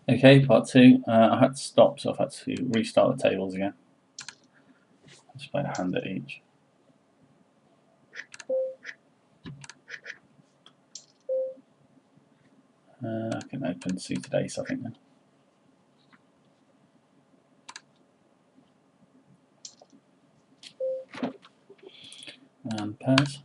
Okay, part two. I had to stop, so I've had to restart the tables again. Just play a hand at each. I can open suited ace, I think, then. And pairs.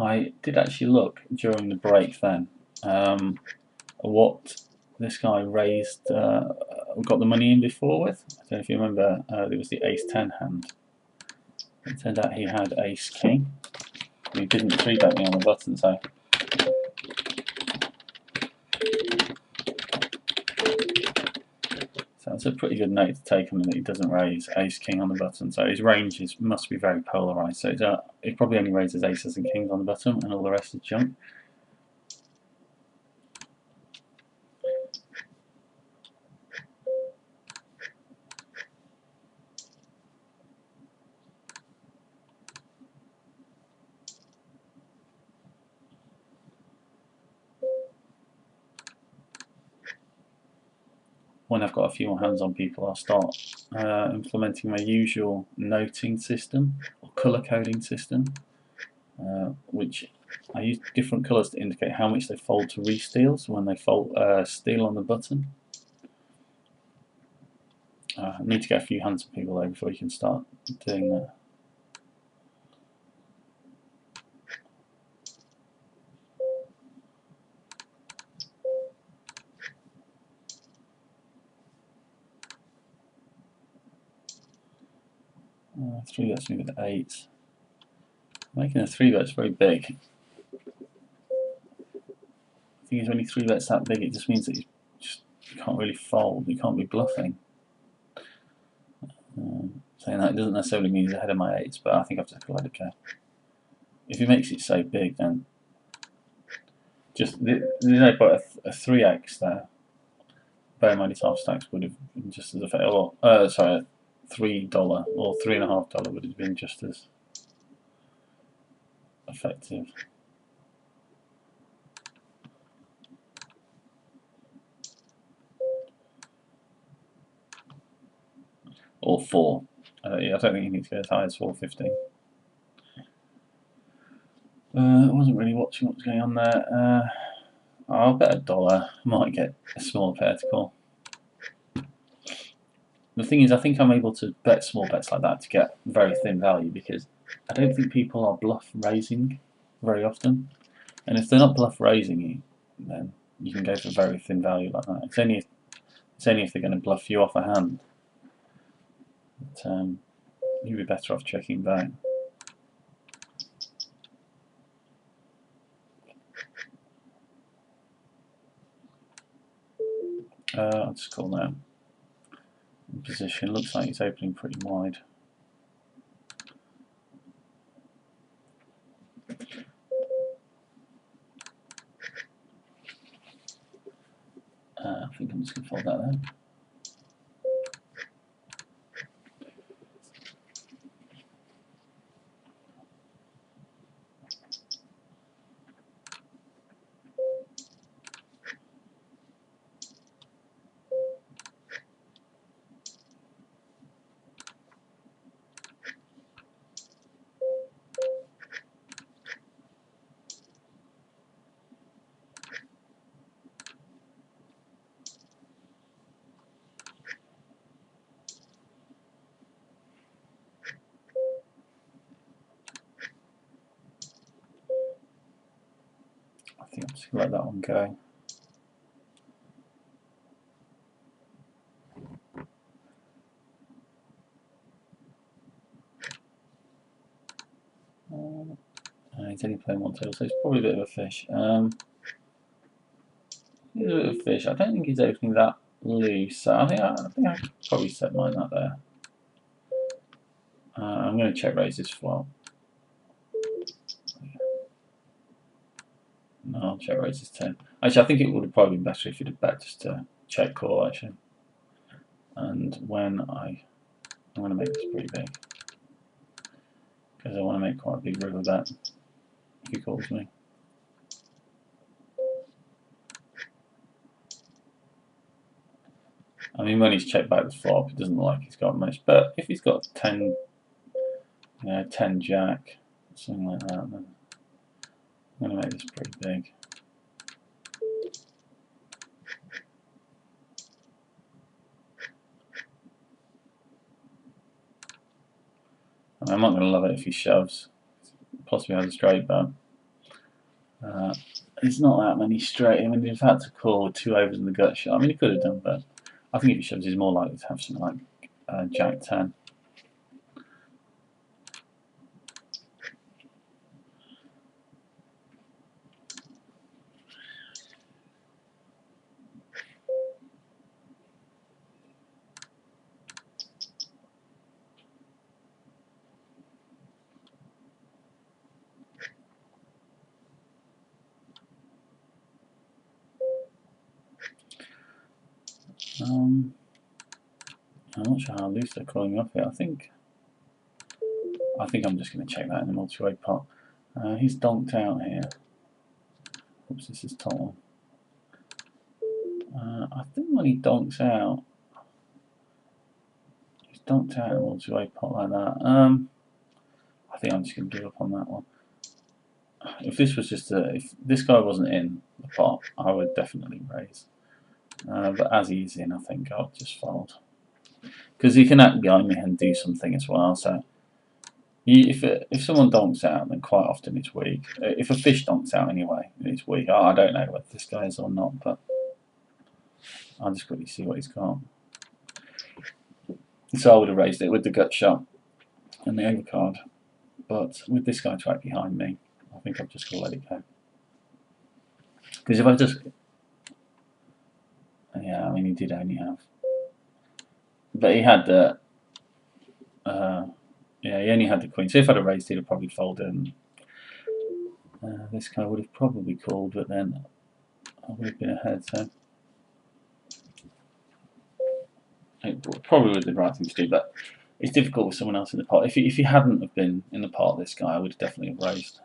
I did actually look during the break then what this guy raised, got the money in before with. I don't know if you remember, it was the ace-10 hand. It turned out he had ace-king. He didn't 3-bet me on the button, so that's a pretty good note to take on him that he doesn't raise ace-king on the button. So his range must be very polarised. So he probably only raises aces and kings on the button, and all the rest is junk. When I've got a few more hands on people, I'll start implementing my usual noting system or colour coding system, which I use different colours to indicate how much they fold to re-steal. So when they fold steal on the button, I need to get a few hands on people though before you can start doing that. Three bets me with 8. Making a 3-bet's very big. The thing is, when you 3-bets that big, it just means that you can't really fold. You can't be bluffing. Saying that, it doesn't necessarily mean he's ahead of my 8s, but I think I've just got to let it go. If he makes it so big, then just there's no point a 3x there. Bear in mind his half stacks would have been just as effective. Sorry, $3 or $3.50 would have been just as effective. Or 4. Yeah, I don't think he needs to go as high as 4.15. I wasn't really watching what was going on there. I'll bet $1. I might get a small pair to call. The thing is, I think I'm able to bet small bets like that to get very thin value because I don't think people are bluff raising very often. And if they're not bluff raising you, then you can go for very thin value like that. It's only if they're going to bluff you off a hand. But, you'd be better off checking back. I'll just call now. Position looks like it's opening pretty wide. I think I'm just going to fold that then. I think I'm just going to let that one go. He's only playing one table, so it's probably a bit of a fish. He's a bit of fish. I don't think he's opening that loose, so I think I could probably set mine up there. I'm going to check raise this flop. No, I'll check raise this 10. Actually, I think it would have probably been better if you'd have bet just to check call, actually. And when I'm going to make this pretty big, because I want to make quite a big river bet if he calls me. I mean, when he's checked back the flop, it doesn't look like he's got much. But if he's got 10, 10 jack, something like that, then I'm going to make this pretty big. And I'm not going to love it if he shoves. Possibly has a straight bet. It's not that many straight. I mean, in fact, to call with 2 overs in the gut shot. I mean, he could have done, but I think if he shoves, he's more likely to have something like jack 10. I'm not sure how loose they're calling me off here. I think I'm just going to check that in the multi-way pot. He's donked out here. Oops, this is top one. I think when he donks out, he's donked out in a multi-way pot like that. I think I'm just going to give up on that one. If this was just if this guy wasn't in the pot, I would definitely raise. But as he's in, I think I'll just fold. Because he can act behind me and do something as well. So if someone donks out, then quite often it's weak. If a fish donks out anyway, it's weak. I don't know whether this guy is or not, but I'll just quickly see what he's got. So I would have raised it with the gut shot and the overcard. But with this guy to act behind me, I think I'm just going to let it go. Because if I just... Yeah, I mean, he did only have... But he had the... yeah, he only had the queen. So if I'd have raised it, he'd have probably folded. And this guy would have probably called, but then I would have been ahead. So it probably would have been the right thing to do. But it's difficult with someone else in the pot. If he hadn't have been in the pot, this guy, I would definitely have raised.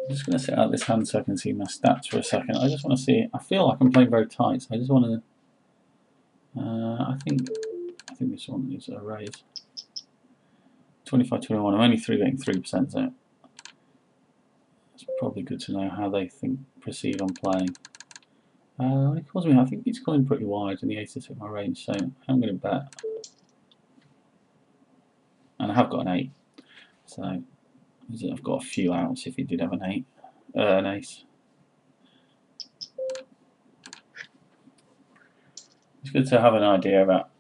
I'm just going to set out this hand so I can see my stats for a second. I just want to see. I feel like I'm playing very tight, so I just want to. I think this one is a raise. 25-21. I'm only 3-betting 3%, so it's probably good to know how they perceive I'm playing. He calls me. I think he's calling pretty wide, and the ace is at my range, so I'm going to bet. And I have got an 8, so I've got a few outs if he did have an ace. It's good to have an idea about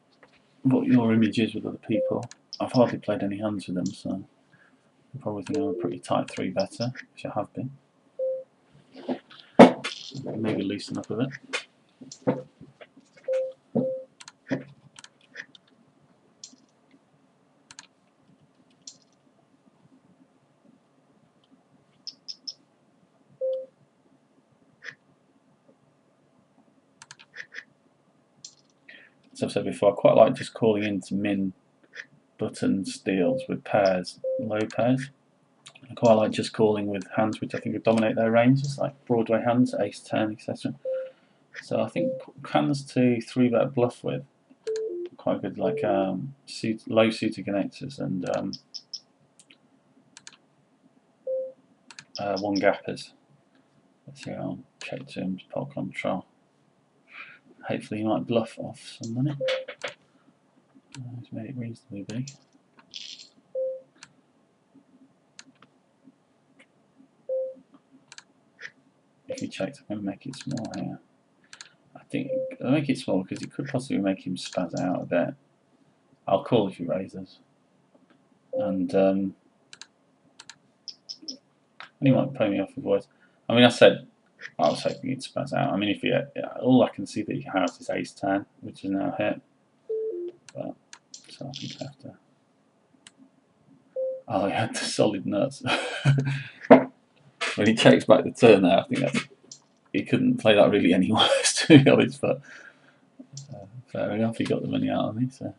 what your image is with other people. I've hardly played any hands with them, so you probably think I'm a pretty tight 3-better, which I have been. Maybe loosen up a bit. as I've said before, I quite like just calling into min button steals with pairs, low pairs. I quite like just calling with hands which I think would dominate their ranges, like Broadway hands, ace 10, etc. So I think hands to 3-bet bluff with quite good, like low suited connectors and one gappers. Let's see, I'll check Jim's pot control. Hopefully he might bluff off some money. He's made it reasonably big. If he checks, I'm going to make it small here. I think I'll make it small because it could possibly make him spaz out a bit. I'll call if he raises. And he might play me off with voice. I mean, I said I was hoping he'd spaz out. I mean, if he all I can see that he has is ace 10, which is now hit. But so I think I have to. Oh, he had the solid nuts. When he checks back the turn there, I think that's, he couldn't play that really any worse, to be honest. But fair enough, he got the money out of me. So.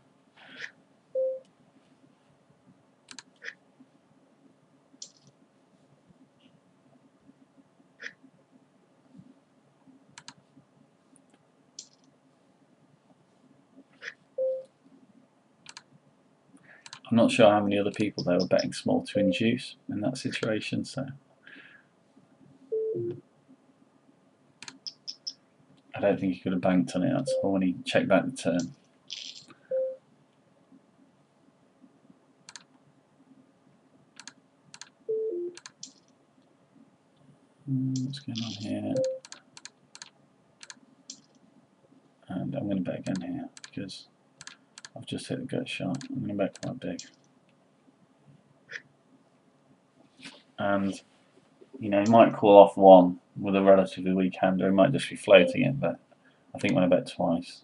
I'm not sure how many other people they were betting small to induce in that situation. So. I don't think he could have banked on it at all when he checked back the turn. What's going on here? And I'm going to bet again here because I've just hit a gut shot. I'm going to bet quite big. And, you know, he might call off one with a relatively weak hand, or he might just be floating it, but I think when I bet twice,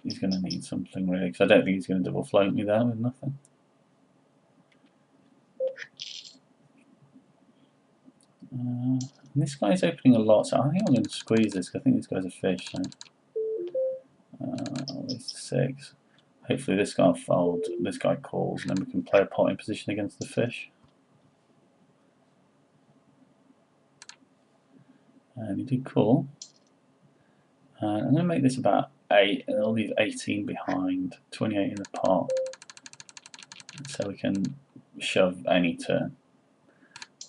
he's going to need something really, because I don't think he's going to double float me there with nothing. This guy's opening a lot, so I think I'm going to squeeze this, because I think this guy's a fish. So. This 6. Hopefully this guy will fold, this guy calls, and then we can play a pot in position against the fish. And he did call. I'm going to make this about 8, and I'll leave 18 behind, 28 in the pot, so we can shove any turn.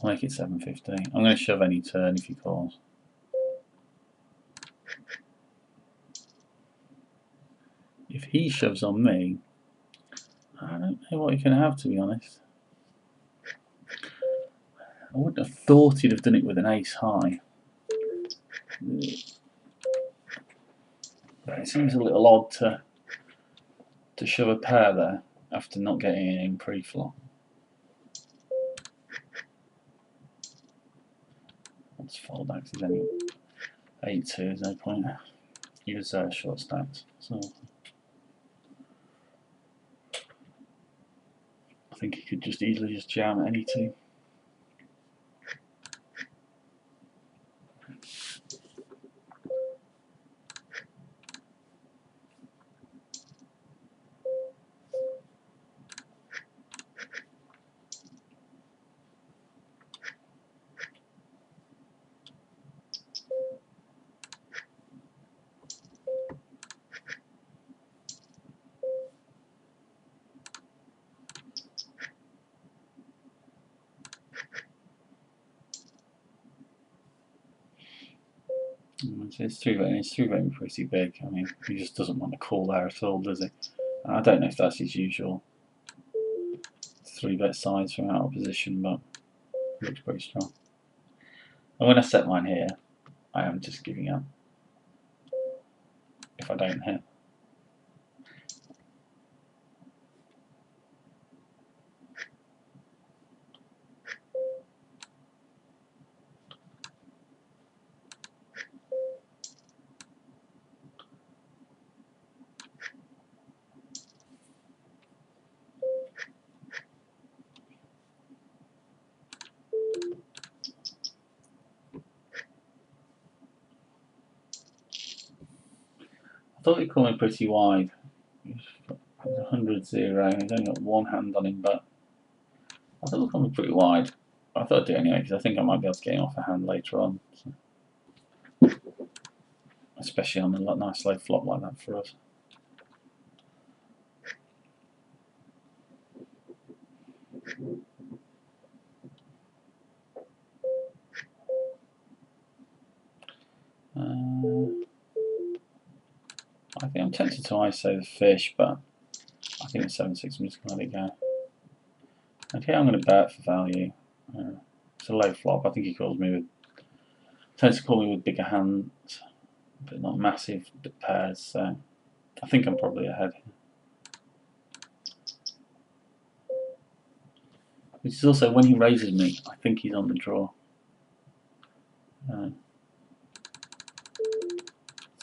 I'll make it 750. I'm going to shove any turn if he calls. If he shoves on me, I don't know what he can have, to be honest. I wouldn't have thought he'd have done it with an ace high. But it seems a little odd to shove a pair there after not getting it in pre-flop. Let's fold that because there's only 8-2, there's no point. He was short stacked, so I think he could just easily just jam any two. It's 3-betting pretty big. I mean, he just doesn't want to call there at all, does he? I don't know if that's his usual 3-bet size from out of position, but it looks pretty strong. And when I set mine here, I am just giving up if I don't hit. I thought he called me pretty wide. He's 100-0. He's only got one hand on him, but I thought he called me pretty wide. I thought I'd do it anyway because I think I might be able to get him off a hand later on. So. Especially on a nice low flop like that for us. I think I'm tempted to ISO the fish, but I think it's 7-6. I'm just going to let it go. And here I'm going to bet for value. It's a low flop. I think he calls me with, tends to call me with bigger hands, but not massive pairs. So I think I'm probably ahead. Which is also when he raises me, I think he's on the draw.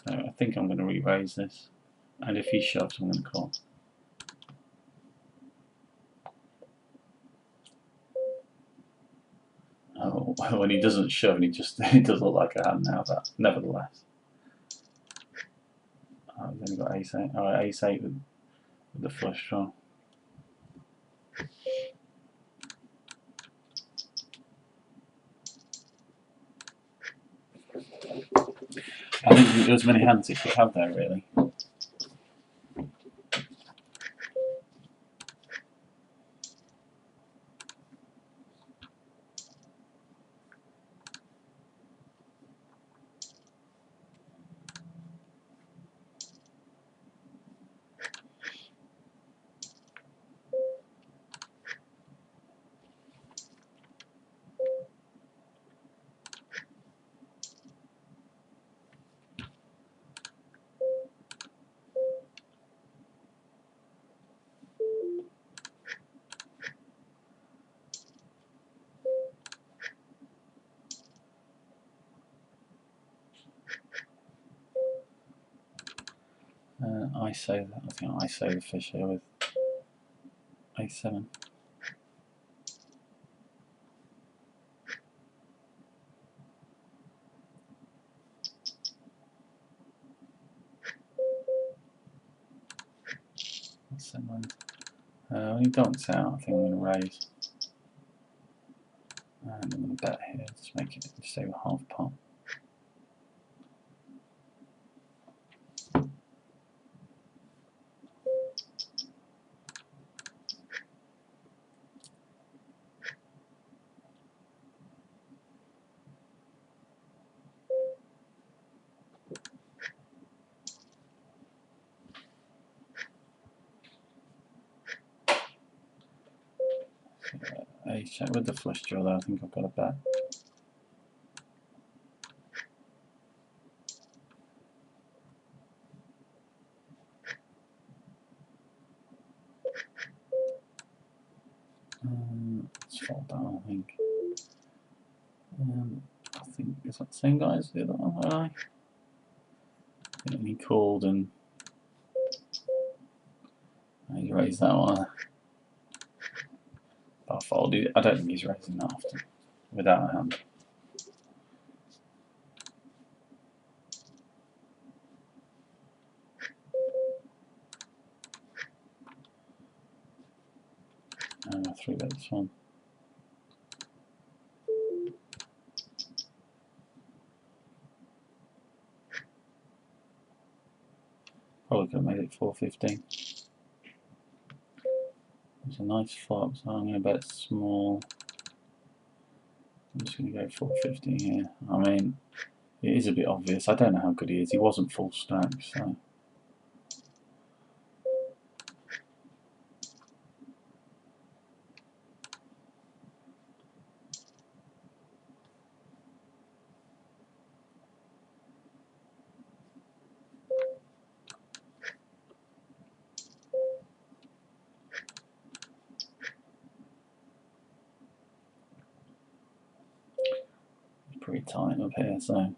So I think I'm going to re-raise this, and if he shoves, I'm going to call. Oh, when he doesn't shove, and he does look like a hand now, but nevertheless. Oh, he's only got ace-8. Alright, ace-8 with the flush draw. I think there's as many hands it could have there, really. I think I ISO the fish here with a7. When he donks out, I think I'm going to raise. And I'm going to bet here, just make it just over half pot. Ace check with the flush draw there, I think I've got a bet. Let's fold that one, I think. I think, is that the same guy as the other one? I think he called and he raised that one. I'll fold it. I don't think he's raising that often without a hand. And I 3-bet this one. Probably could have made it 415. It's a nice flop, so I'm going to bet small. I'm just going to go 450 here. I mean, it is a bit obvious. I don't know how good he is. He wasn't full stack, so. Pretty tight up here, so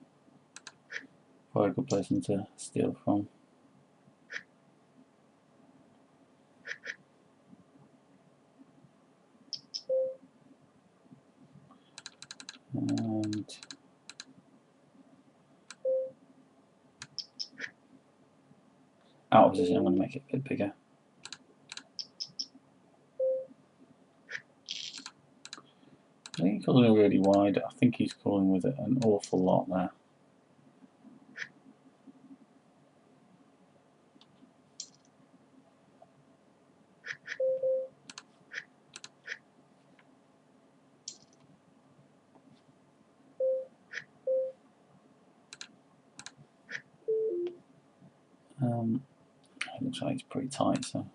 probably a good person to steal from. And position, I'm going to make it a bit bigger. I think he's calling really wide. I think he's calling with it an awful lot there. It looks like it's pretty tight, so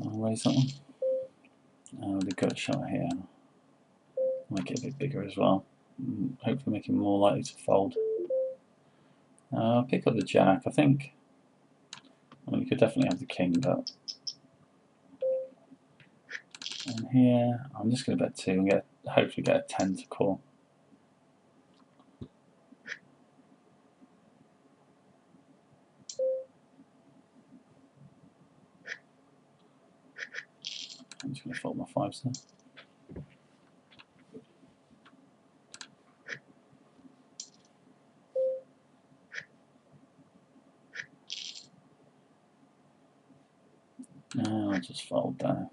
I'll raise that one. The gut shot here, make it a bit bigger as well. Hopefully make it more likely to fold. I'll pick up the jack. I mean, you could definitely have the king, but and here I'm just going to bet 2 and hopefully get a 10 to call. I'm just going to fold my 5s there. I'll just fold there.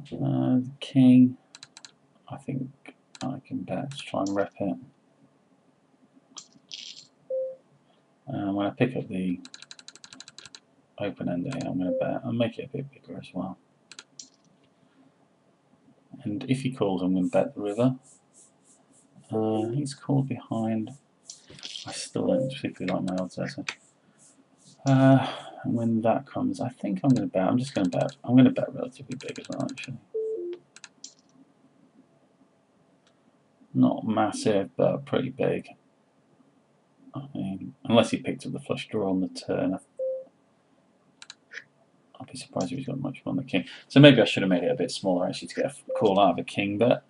The king, I think I can bet to try and rep it. When I pick up the open ender here, I'm going to bet and make it a bit bigger as well. And if he calls, I'm going to bet the river. He's called behind. I still don't particularly like my odds there. So. And when that comes, I think I'm going to bet. I'm just going to bet. I'm going to bet relatively big as well, actually. Not massive, but pretty big. I mean, unless he picked up the flush draw on the turn, I'll be surprised if he's got much more on the king. So maybe I should have made it a bit smaller actually to get a call out of a king, but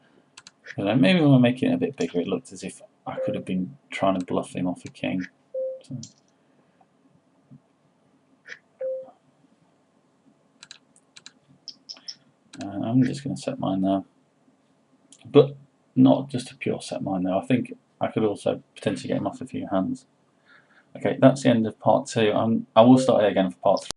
you know, maybe when I'm making it a bit bigger, it looked as if I could have been trying to bluff him off a king. So. I'm just going to set mine now, but not just a pure set mine now. I think I could also potentially get him off a few hands. Okay, that's the end of part 2. I will start again for part 3.